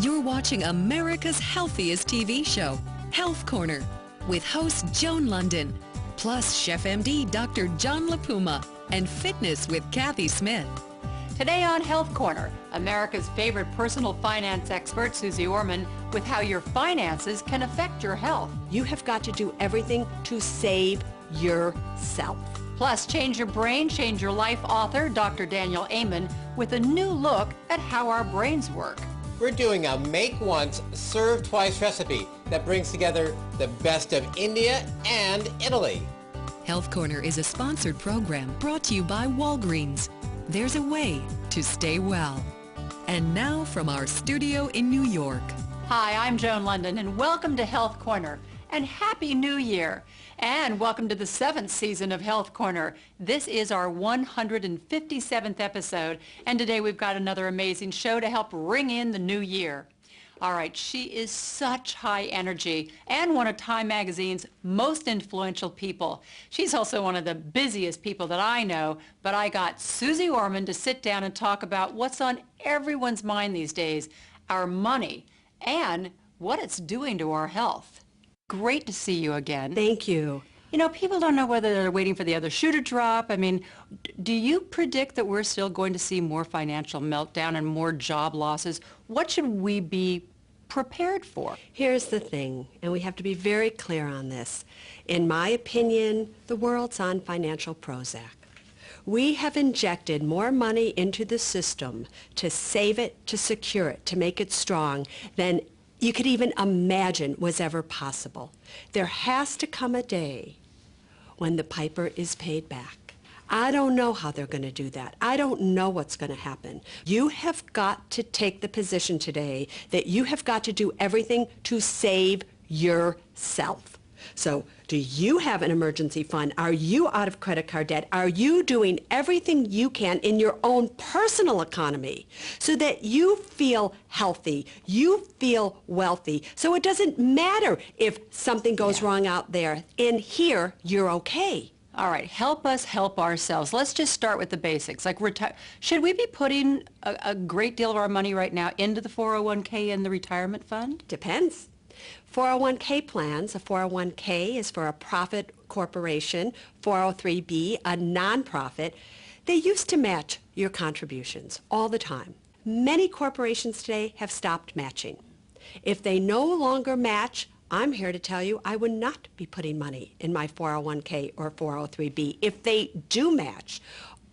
You're watching America's healthiest TV show, Health Corner, with host Joan Lunden, plus Chef MD Dr. John Puma, and fitness with Kathy Smith. Today on Health Corner, America's favorite personal finance expert, Suze Orman, with how your finances can affect your health. You have got to do everything to save yourself. Plus, Change Your Brain, Change Your Life author, Dr. Daniel Amen, with a new look at how our brains work. We're doing a make once, serve twice recipe that brings together the best of India and Italy. Health Corner is a sponsored program brought to you by Walgreens. There's a way to stay well. And now from our studio in New York. Hi, I'm Joan Lunden, and welcome to Health Corner. And Happy New Year! And welcome to the 7th season of Health Corner. This is our 157th episode, and today we've got another amazing show to help ring in the new year. All right, she is such high energy and one of Time Magazine's most influential people. She's also one of the busiest people that I know, but I got Suze Orman to sit down and talk about what's on everyone's mind these days, our money, and what it's doing to our health. Great to see you again. Thank you. You know, people don't know whether they're waiting for the other shoe to drop. I mean, do you predict that we're still going to see more financial meltdown and more job losses? What should we be prepared for? Here's the thing, and we have to be very clear on this. In my opinion, the world's on financial Prozac. We have injected more money into the system to save it, to secure it, to make it strong than you could even imagine was ever possible. There has to come a day when the piper is paid back. I don't know how they're going to do that. I don't know what's going to happen. You have got to take the position today that you have got to do everything to save yourself. So, do you have an emergency fund? Are you out of credit card debt? Are you doing everything you can in your own personal economy so that you feel healthy, you feel wealthy, so it doesn't matter if something goes wrong out there. In here, you're okay. All right, help us help ourselves. Let's just start with the basics. Like, should we be putting a great deal of our money right now into the 401k and the retirement fund? Depends. 401k plans, a 401k is for a profit corporation, 403b, a nonprofit. They used to match your contributions all the time. Many corporations today have stopped matching. If they no longer match, I'm here to tell you I would not be putting money in my 401k or 403b. If they do match,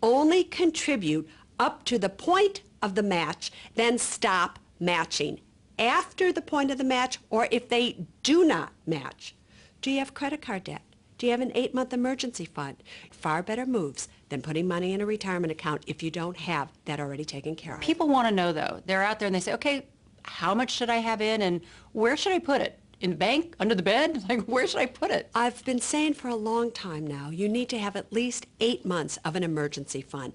only contribute up to the point of the match, then stop matching. After the point of the match, or if they do not match. Do you have credit card debt? Do you have an 8-month emergency fund? Far better moves than putting money in a retirement account if you don't have that already taken care of. People want to know, though. They're out there and they say, okay, how much should I have in and where should I put it? In the bank? Under the bed? Like, where should I put it? I've been saying for a long time now, you need to have at least 8 months of an emergency fund.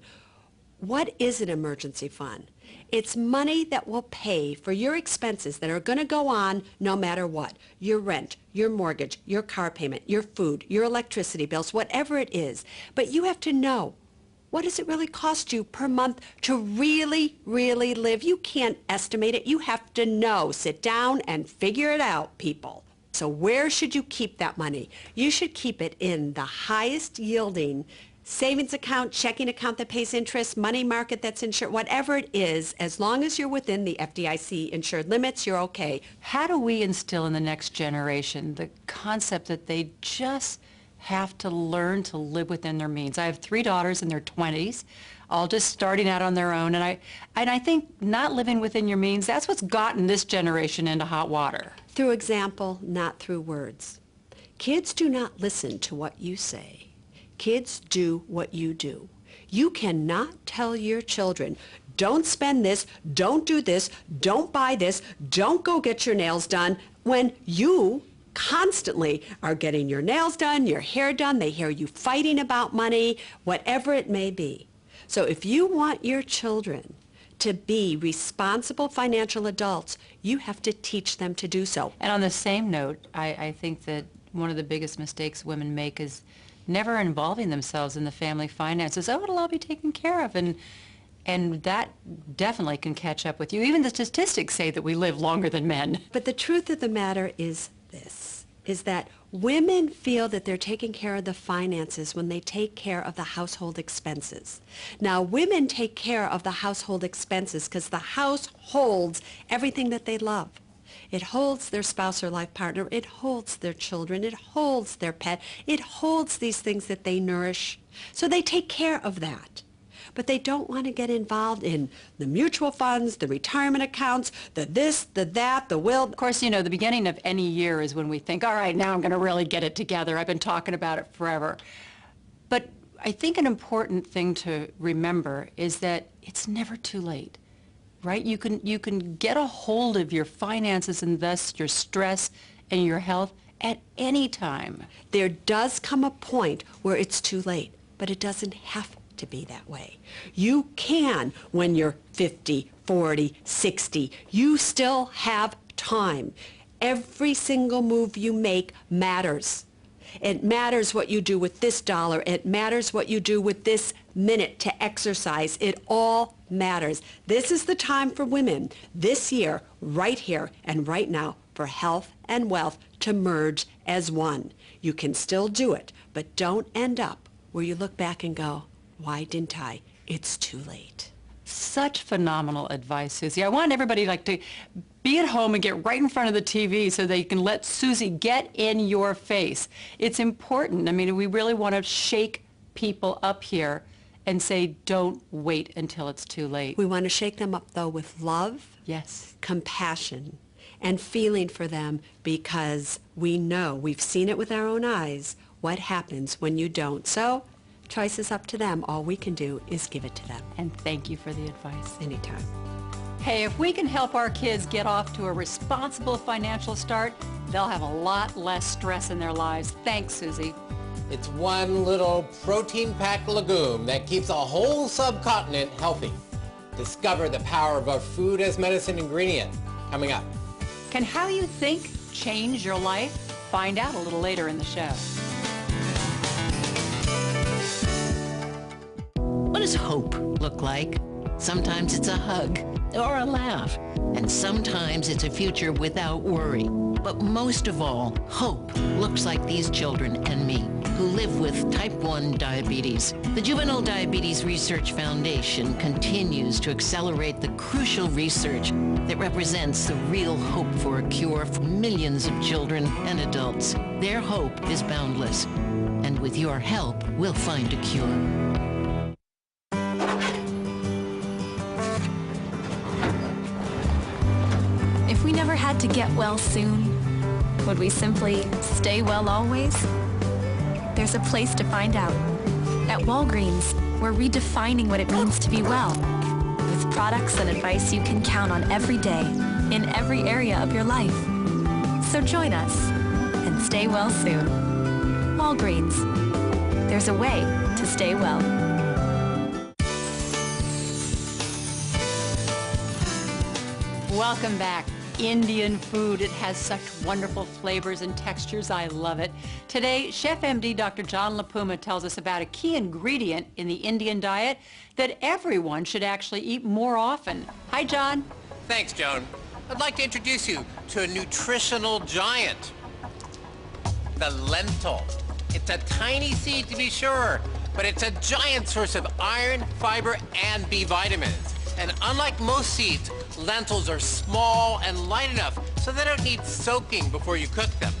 What is an emergency fund? It's money that will pay for your expenses that are going to go on no matter what. Your rent, your mortgage, your car payment, your food, your electricity bills, whatever it is. But you have to know, what does it really cost you per month to really, really live? You can't estimate it. You have to know. Sit down and figure it out, people. So where should you keep that money? You should keep it in the highest yielding savings account, checking account that pays interest, money market that's insured, whatever it is, as long as you're within the FDIC insured limits, you're okay. How do we instill in the next generation the concept that they just have to learn to live within their means? I have 3 daughters in their 20s, all just starting out on their own, and I think not living within your means, that's what's gotten this generation into hot water. Through example, not through words. Kids do not listen to what you say. Kids do what you do. You cannot tell your children, don't spend this, don't do this, don't buy this, don't go get your nails done, when you constantly are getting your nails done, your hair done, they hear you fighting about money, whatever it may be. So if you want your children to be responsible financial adults, you have to teach them to do so. And on the same note, I think that one of the biggest mistakes women make is never involving themselves in the family finances. Oh, it'll all be taken care of. And And that definitely can catch up with you. Even the statistics say that we live longer than men. But the truth of the matter is this, is that women feel that they're taking care of the finances when they take care of the household expenses. Now, women take care of the household expenses because the house holds everything that they love. It holds their spouse or life partner. It holds their children. It holds their pet. It holds these things that they nourish. So they take care of that. But they don't want to get involved in the mutual funds, the retirement accounts, the this, the that, the will. Of course, you know, the beginning of any year is when we think, all right, now I'm going to really get it together. I've been talking about it forever. But I think an important thing to remember is that it's never too late, right? You can get a hold of your finances and thus your stress and your health at any time. There does come a point where it's too late, but it doesn't have to be that way. You can, when you're 50, 40, 60, you still have time. Every single move you make matters. It matters what you do with this dollar. It matters what you do with this minute to exercise. It all matters. This is the time for women, this year, right here and right now, for health and wealth to merge as one. You can still do it, but don't end up where you look back and go, why didn't I? It's too late. Such phenomenal advice, Susie. I want everybody to be at home and get right in front of the TV so they can let Susie get in your face. It's important. I mean, we really want to shake people up here and say, don't wait until it's too late. We want to shake them up, though, with love, yes, compassion, and feeling for them, because we know, we've seen it with our own eyes, what happens when you don't. So, choice is up to them. All we can do is give it to them. And thank you for the advice. Anytime. Hey, if we can help our kids get off to a responsible financial start, they'll have a lot less stress in their lives. Thanks, Susie. It's one little protein-packed legume that keeps a whole subcontinent healthy. Discover the power of our food as medicine ingredient. Coming up. Can how you think change your life? Find out a little later in the show. What does hope look like? Sometimes it's a hug or a laugh, and sometimes it's a future without worry. But most of all, hope looks like these children and me, who live with type 1 diabetes. The Juvenile Diabetes Research Foundation continues to accelerate the crucial research that represents the real hope for a cure for millions of children and adults. Their hope is boundless, and with your help, we'll find a cure. If we never had to get well soon, would we simply stay well always? There's a place to find out. At Walgreens, we're redefining what it means to be well, with products and advice you can count on every day, in every area of your life. So join us and stay well soon. Walgreens. There's a way to stay well. Welcome back. Indian food. It has such wonderful flavors and textures. I love it. Today, Chef MD Dr. Joan Puma tells us about a key ingredient in the Indian diet that everyone should actually eat more often. Hi, John. Thanks, Joan. I'd like to introduce you to a nutritional giant, the lentil. It's a tiny seed to be sure, but it's a giant source of iron, fiber, and B vitamins. And unlike most seeds, lentils are small and light enough so they don't need soaking before you cook them.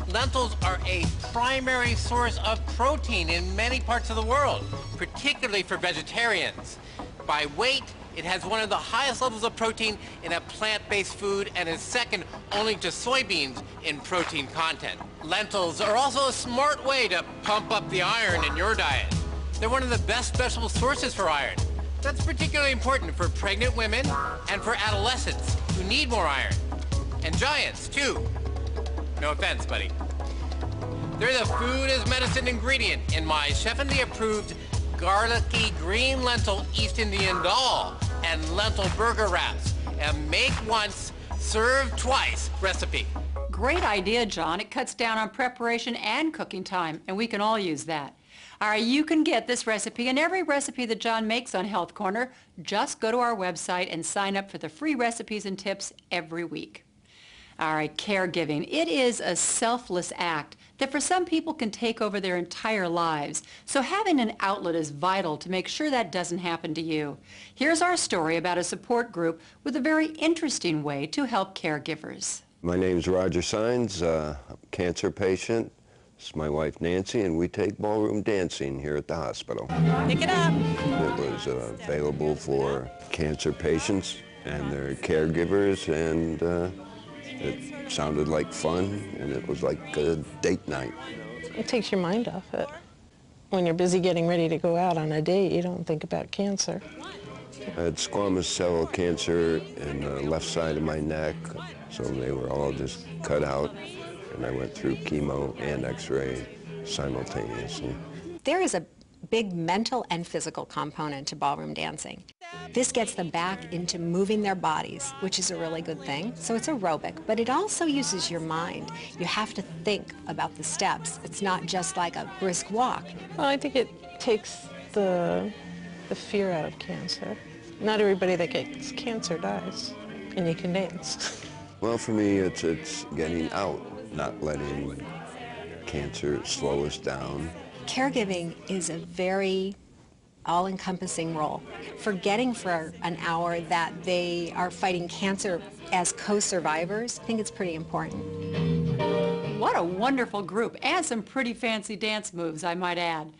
Lentils are a primary source of protein in many parts of the world, particularly for vegetarians. By weight, it has one of the highest levels of protein in a plant-based food and is second only to soybeans in protein content. Lentils are also a smart way to pump up the iron in your diet. They're one of the best vegetable sources for iron. That's particularly important for pregnant women and for adolescents who need more iron. And giants, too. No offense, buddy. They're the food as medicine ingredient in my Chef MD approved garlicky green lentil East Indian dal and lentil burger wraps. A make once, serve twice recipe. Great idea, John. It cuts down on preparation and cooking time, and we can all use that. All right, you can get this recipe and every recipe that John makes on Health Corner. Just go to our website and sign up for the free recipes and tips every week. All right, caregiving. It is a selfless act that for some people can take over their entire lives. So having an outlet is vital to make sure that doesn't happen to you. Here's our story about a support group with a very interesting way to help caregivers. My name's Roger Sines, a cancer patient. This is my wife Nancy, and we take ballroom dancing here at the hospital. Pick it up. It was available for cancer patients and their caregivers, and it sounded like fun, and it was like a date night. It takes your mind off it. When you're busy getting ready to go out on a date, you don't think about cancer. I had squamous cell cancer in the left side of my neck, so they were all just cut out, and I went through chemo and x-ray simultaneously. There is a big mental and physical component to ballroom dancing. This gets them back into moving their bodies, which is a really good thing. So it's aerobic, but it also uses your mind. You have to think about the steps. It's not just like a brisk walk. Well, I think it takes the fear out of cancer. Not everybody that gets cancer dies, and you can dance. Well, for me, it's getting out, not letting cancer slow us down. Caregiving is a very all-encompassing role. Forgetting for an hour that they are fighting cancer as co-survivors, I think it's pretty important. What a wonderful group, and some pretty fancy dance moves, I might add.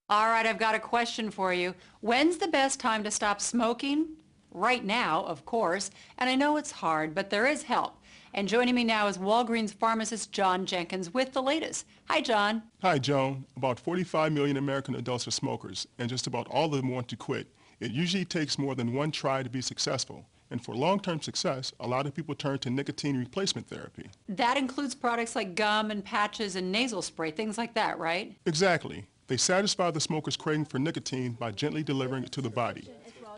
All right, I've got a question for you. When's the best time to stop smoking? Right now, of course, and I know it's hard, but there is help. And joining me now is Walgreens pharmacist John Jenkins with the latest. Hi, John. Hi, Joan. About 45 million American adults are smokers, and just about all of them want to quit. It usually takes more than one try to be successful. And for long-term success, a lot of people turn to nicotine replacement therapy. That includes products like gum and patches and nasal spray, things like that, right? Exactly. They satisfy the smoker's craving for nicotine by gently delivering it to the body.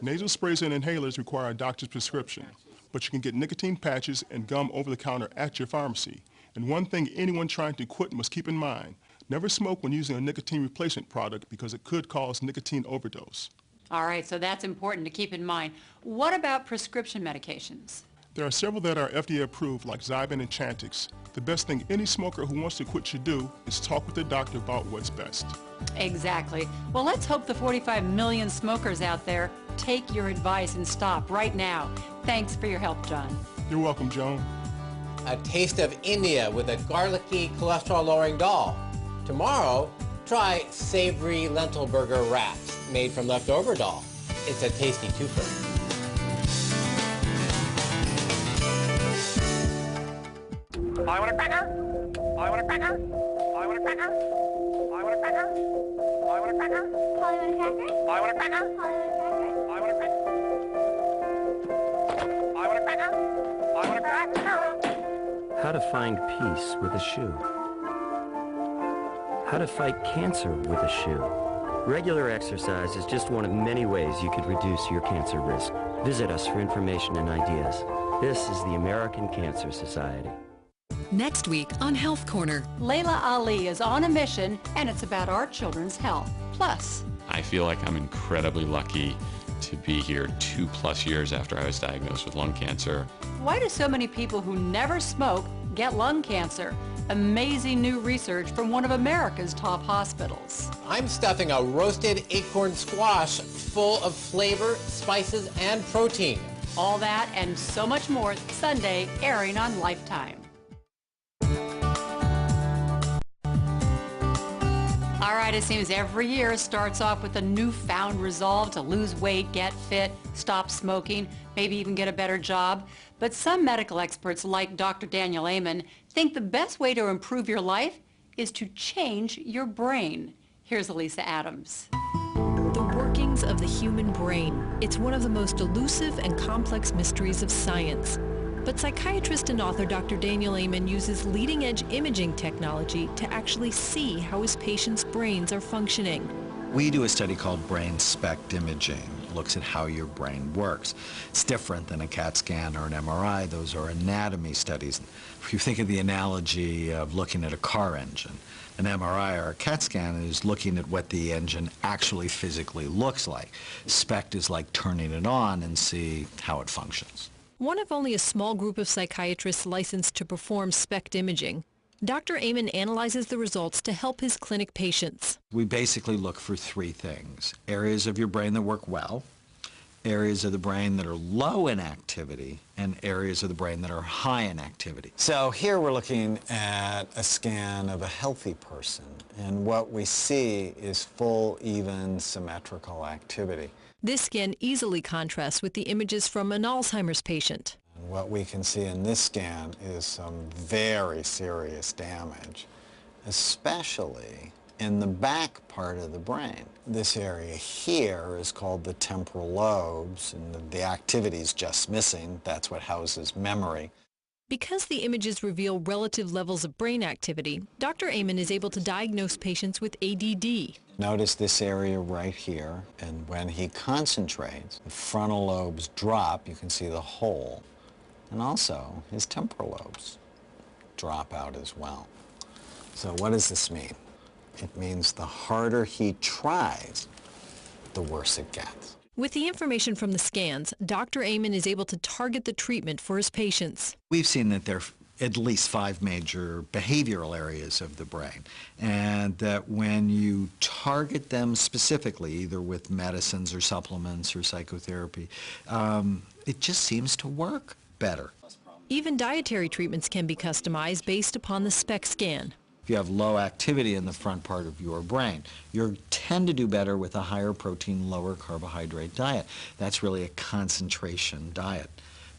Nasal sprays and inhalers require a doctor's prescription, but you can get nicotine patches and gum over the counter at your pharmacy. And one thing anyone trying to quit must keep in mind, never smoke when using a nicotine replacement product because it could cause nicotine overdose. All right, so that's important to keep in mind. What about prescription medications? There are several that are FDA approved, like Zyban and Chantix. The best thing any smoker who wants to quit should do is talk with their doctor about what's best. Exactly. Well, let's hope the 45 million smokers out there take your advice and stop right now. Thanks for your help, John. You're welcome, Joan. A taste of India with a garlicky, cholesterol-lowering dal. Tomorrow, try savory lentil burger wraps made from leftover dal. It's a tasty twofer. I want a cracker. I want a cracker. I want a cracker. I want a cracker. I want a cracker. I want a cracker. I want a cracker. I want a cracker. I want a cracker. I want a cracker. How to find peace with a shoe. How to fight cancer with a shoe. Regular exercise is just one of many ways you could reduce your cancer risk. Visit us for information and ideas. This is the American Cancer Society. Next week on Health Corner. Layla Ali is on a mission, and it's about our children's health. Plus, I feel like I'm incredibly lucky to be here 2+ years after I was diagnosed with lung cancer. why do so many people who never smoke get lung cancer? Amazing new research from one of America's top hospitals. I'm stuffing a roasted acorn squash full of flavor, spices, and protein. All that and so much more Sunday, airing on Lifetime. All right, it seems every year starts off with a newfound resolve to lose weight, get fit, stop smoking, maybe even get a better job. But some medical experts, like Dr. Daniel Amen, think the best way to improve your life is to change your brain. Here's Elisa Adams. The workings of the human brain. It's one of the most elusive and complex mysteries of science. But psychiatrist and author Dr. Daniel Amen uses leading-edge imaging technology to actually see how his patients' brains are functioning. We do a study called brain SPECT imaging, looks at how your brain works. It's different than a CAT scan or an MRI. Those are anatomy studies. If you think of the analogy of looking at a car engine, an MRI or a CAT scan is looking at what the engine actually physically looks like. SPECT is like turning it on and see how it functions. One of only a small group of psychiatrists licensed to perform SPECT imaging, Dr. Orman analyzes the results to help his clinic patients. We basically look for three things: areas of your brain that work well, areas of the brain that are low in activity, and areas of the brain that are high in activity. So here we're looking at a scan of a healthy person, and what we see is full, even, symmetrical activity. This scan easily contrasts with the images from an Alzheimer's patient. And what we can see in this scan is some very serious damage, especially in the back part of the brain. This area here is called the temporal lobes, and the activity is just missing. That's what houses memory. Because the images reveal relative levels of brain activity, Dr. Orman is able to diagnose patients with ADD. Notice this area right here, and when he concentrates, the frontal lobes drop. You can see the hole, and also his temporal lobes drop out as well. So what does this mean? It means the harder he tries, the worse it gets. With the information from the scans, Dr. Orman is able to target the treatment for his patients. We've seen that there are at least 5 major behavioral areas of the brain, and that when you target them specifically, either with medicines or supplements or psychotherapy, it just seems to work better. Even dietary treatments can be customized based upon the SPECT scan. If you have low activity in the front part of your brain, you tend to do better with a higher protein, lower carbohydrate diet. That's really a concentration diet.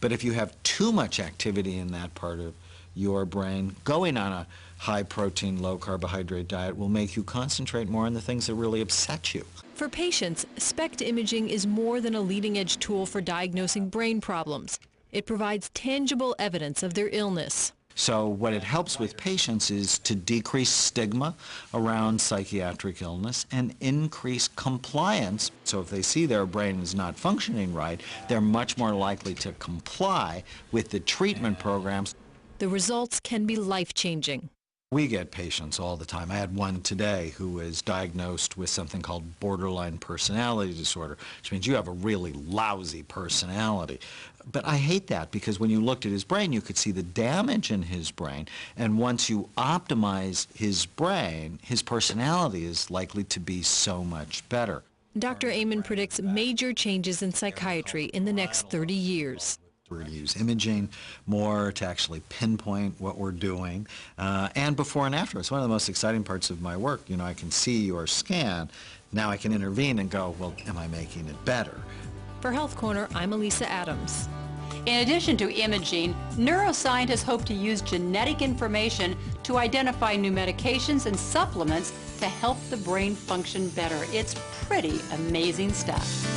But if you have too much activity in that part of your brain, going on a high protein, low carbohydrate diet will make you concentrate more on the things that really upset you. For patients, SPECT imaging is more than a leading-edge tool for diagnosing brain problems. It provides tangible evidence of their illness. So what it helps with patients is to decrease stigma around psychiatric illness and increase compliance. So if they see their brain is not functioning right, they're much more likely to comply with the treatment programs. The results can be life-changing. We get patients all the time. I had one today who was diagnosed with something called borderline personality disorder, which means you have a really lousy personality. But I hate that, because when you looked at his brain, you could see the damage in his brain, and once you optimize his brain, his personality is likely to be so much better. Dr. Orman predicts major changes in psychiatry in the next 30 years. We're going to use imaging more to actually pinpoint what we're doing, and before and after. It's one of the most exciting parts of my work. You know, I can see your scan. Now I can intervene and go, well, am I making it better? For Health Corner, I'm Elisa Adams. In addition to imaging, neuroscientists hope to use genetic information to identify new medications and supplements to help the brain function better. It's pretty amazing stuff.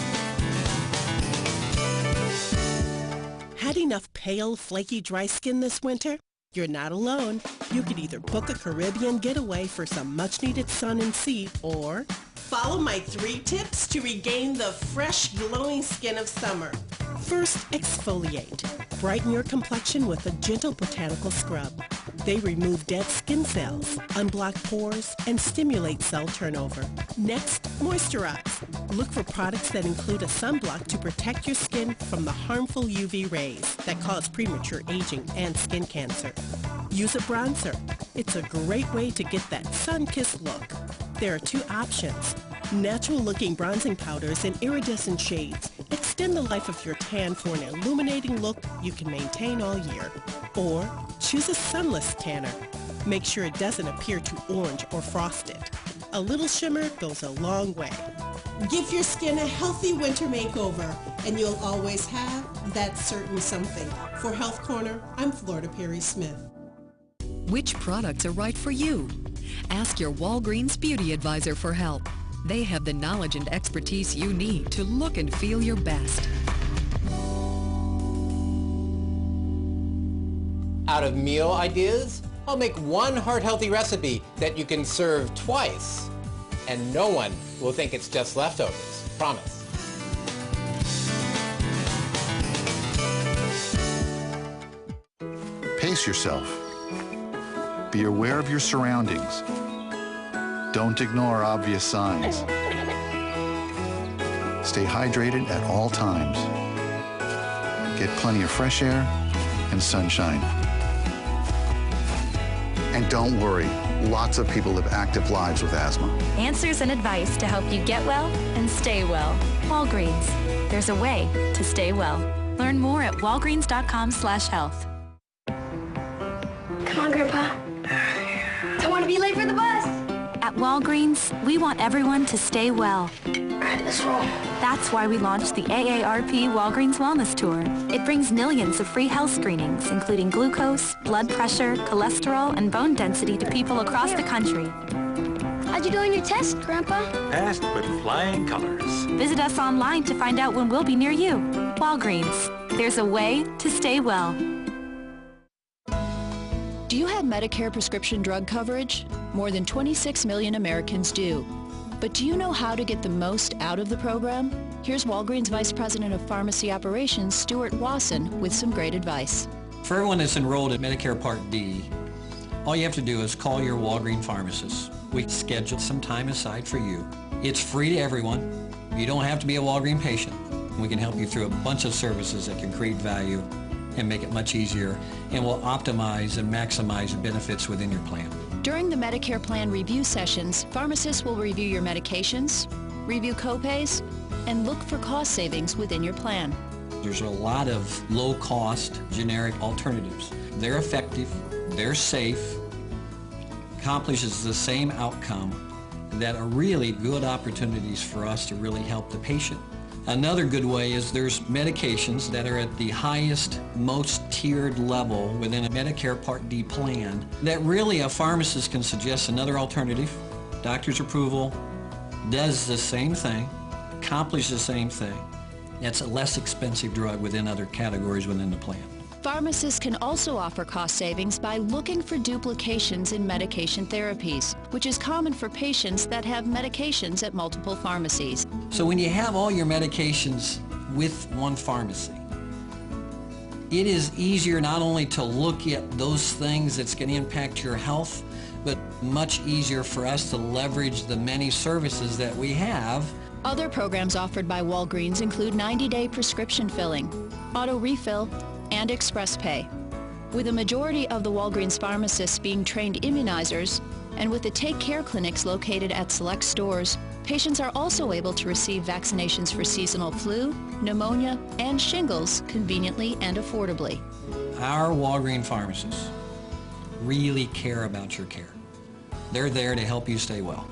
Had enough pale, flaky, dry skin this winter? You're not alone. You could either book a Caribbean getaway for some much-needed sun and sea, or follow my 3 tips to regain the fresh, glowing skin of summer. First, exfoliate. Brighten your complexion with a gentle botanical scrub. They remove dead skin cells, unblock pores, and stimulate cell turnover. Next, moisturize. Look for products that include a sunblock to protect your skin from the harmful UV rays that cause premature aging and skin cancer. Use a bronzer. It's a great way to get that sun-kissed look. There are 2 options: natural-looking bronzing powders in iridescent shades. Extend the life of your tan for an illuminating look you can maintain all year. Or choose a sunless tanner. Make sure it doesn't appear too orange or frosted. A little shimmer goes a long way. Give your skin a healthy winter makeover, and you'll always have that certain something. For Health Corner, I'm Florida Perry Smith. Which products are right for you? Ask your Walgreens Beauty Advisor for help. They have the knowledge and expertise you need to look and feel your best. Out of meal ideas, I'll make one heart-healthy recipe that you can serve twice, and no one will think it's just leftovers. Promise. Pace yourself. Be aware of your surroundings. Don't ignore obvious signs. Stay hydrated at all times. Get plenty of fresh air and sunshine. And don't worry, lots of people live active lives with asthma. Answers and advice to help you get well and stay well. Walgreens. There's a way to stay well. Learn more at walgreens.com/health. Come on, Grandpa. Don't want to be late for the bus. At Walgreens, we want everyone to stay well. All right, let's roll. That's why we launched the AARP Walgreens Wellness Tour. It brings millions of free health screenings, including glucose, blood pressure, cholesterol, and bone density to people across the country. How'd you do on your test, Grandpa? Passed with flying colors. Visit us online to find out when we'll be near you. Walgreens. There's a way to stay well. Do you have Medicare prescription drug coverage? More than 26 million Americans do. But do you know how to get the most out of the program? Here's Walgreens Vice President of Pharmacy Operations, Stuart Wasson, with some great advice. For everyone that's enrolled in Medicare Part D, all you have to do is call your Walgreens pharmacist. We schedule some time aside for you. It's free to everyone. You don't have to be a Walgreens patient. We can help you through a bunch of services that can create value and make it much easier, and will optimize and maximize the benefits within your plan. During the Medicare plan review sessions, pharmacists will review your medications, review copays, and look for cost savings within your plan. There's a lot of low-cost generic alternatives. They're effective, they're safe, accomplishes the same outcome, that are really good opportunities for us to really help the patient. Another good way is there's medications that are at the highest, most tiered level within a Medicare Part D plan that really a pharmacist can suggest another alternative, doctor's approval, does the same thing, accomplishes the same thing. It's a less expensive drug within other categories within the plan. Pharmacists can also offer cost savings by looking for duplications in medication therapies, which is common for patients that have medications at multiple pharmacies. So when you have all your medications with one pharmacy, it is easier not only to look at those things that's going to impact your health, but much easier for us to leverage the many services that we have. Other programs offered by Walgreens include 90-day prescription filling, auto refill, and express pay. With a majority of the Walgreens pharmacists being trained immunizers, and with the Take Care clinics located at select stores, patients are also able to receive vaccinations for seasonal flu, pneumonia, and shingles conveniently and affordably. Our Walgreens pharmacists really care about your care. They're there to help you stay well.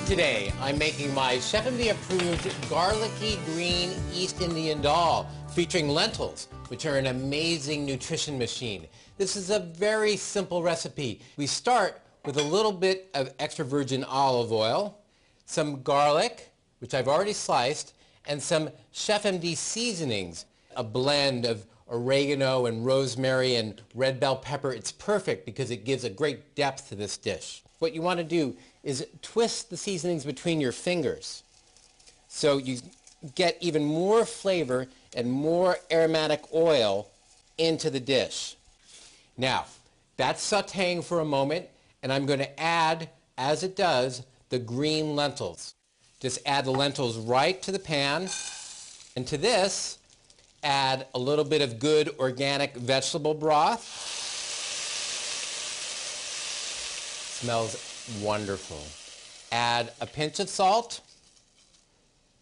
Today, I'm making my chef-MD approved garlicky green East Indian dal featuring lentils, which are an amazing nutrition machine. This is a very simple recipe. We start with a little bit of extra virgin olive oil, some garlic, which I've already sliced, and some chef-MD seasonings, a blend of oregano and rosemary and red bell pepper. It's perfect because it gives a great depth to this dish. What you want to do is twist the seasonings between your fingers so you get even more flavor and more aromatic oil into the dish. Now, that's sauteing for a moment, and I'm going to add, as it does, the green lentils. Just add the lentils right to the pan, and to this, add a little bit of good organic vegetable broth. Smells wonderful. Add a pinch of salt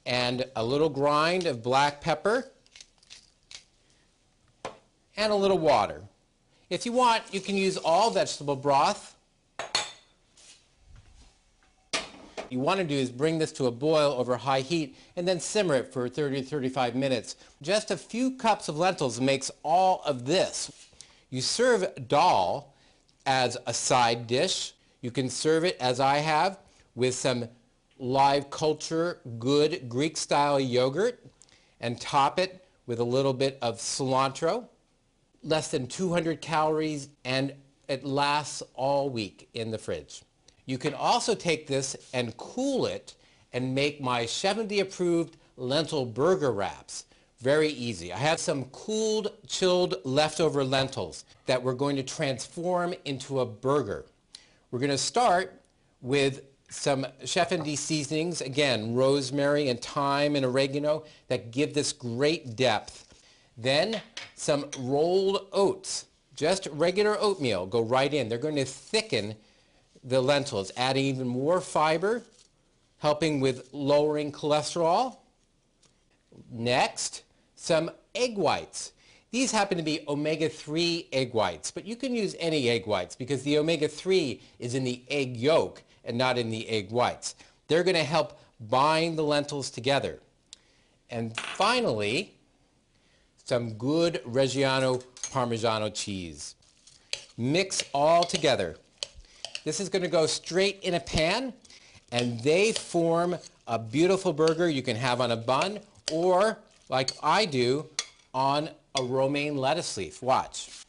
and a little grind of black pepper and a little water. If you want, you can use all vegetable broth. What you want to do is bring this to a boil over high heat and then simmer it for 30 to 35 minutes. Just a few cups of lentils makes all of this. You serve dal as a side dish. You can serve it, as I have, with some live culture good Greek-style yogurt and top it with a little bit of cilantro. Less than 200 calories, and it lasts all week in the fridge. You can also take this and cool it and make my Chef-MD approved lentil burger wraps. Very easy. I have some cooled, chilled leftover lentils that we're going to transform into a burger. We're going to start with some Chef-MD seasonings, again, rosemary and thyme and oregano that give this great depth. Then some rolled oats, just regular oatmeal, go right in. They're going to thicken the lentils, adding even more fiber, helping with lowering cholesterol. Next, some egg whites. These happen to be omega-3 egg whites, but you can use any egg whites because the omega-3 is in the egg yolk and not in the egg whites. They're going to help bind the lentils together. And finally, some good Reggiano Parmigiano cheese. Mix all together. This is going to go straight in a pan, and they form a beautiful burger you can have on a bun or, like I do, on a romaine lettuce leaf. Watch.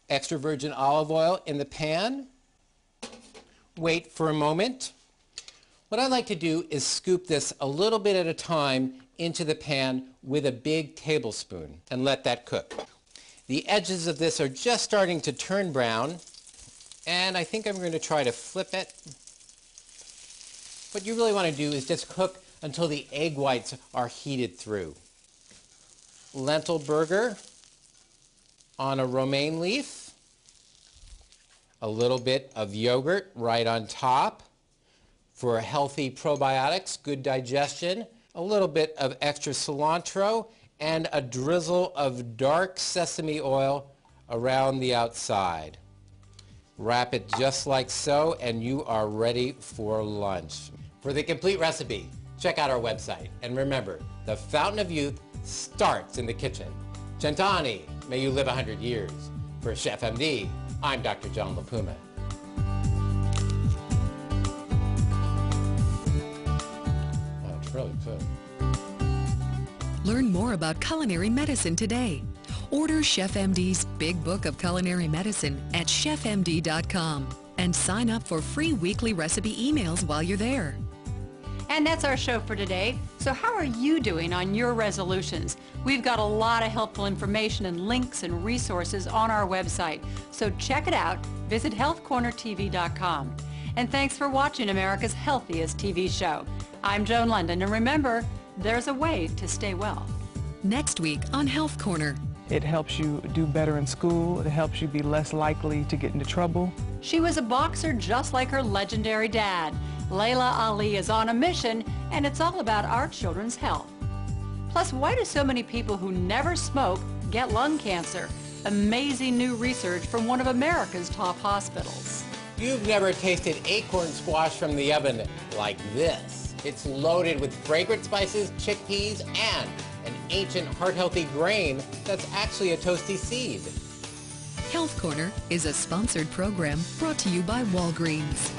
Extra virgin olive oil in the pan. Wait for a moment. What I like to do is scoop this a little bit at a time into the pan with a big tablespoon and let that cook. The edges of this are just starting to turn brown, and I think I'm going to try to flip it. What you really want to do is just cook until the egg whites are heated through. Lentil burger on a romaine leaf. A little bit of yogurt right on top for healthy probiotics, good digestion. A little bit of extra cilantro and a drizzle of dark sesame oil around the outside. Wrap it just like so, and you are ready for lunch. For the complete recipe, check out our website. And remember, the fountain of youth starts in the kitchen. Cent'anni, may you live 100 years. For Chef-MD, I'm Dr. John Puma. Oh, it's really good. Learn more about culinary medicine today. Order Chef-MD's Big Book of Culinary Medicine at chefmd.com and sign up for free weekly recipe emails while you're there. And that's our show for today. So how are you doing on your resolutions? We've got a lot of helpful information and links and resources on our website. So check it out. Visit healthcornertv.com. And thanks for watching America's healthiest TV show. I'm Joan Lunden, and remember, there's a way to stay well. Next week on Health Corner. It helps you do better in school. It helps you be less likely to get into trouble. She was a boxer just like her legendary dad. Layla Ali is on a mission, and it's all about our children's health. Plus, why do so many people who never smoke get lung cancer? Amazing new research from one of America's top hospitals. You've never tasted acorn squash from the oven like this. It's loaded with fragrant spices, chickpeas, and an ancient heart-healthy grain that's actually a toasty seed. Health Corner is a sponsored program brought to you by Walgreens.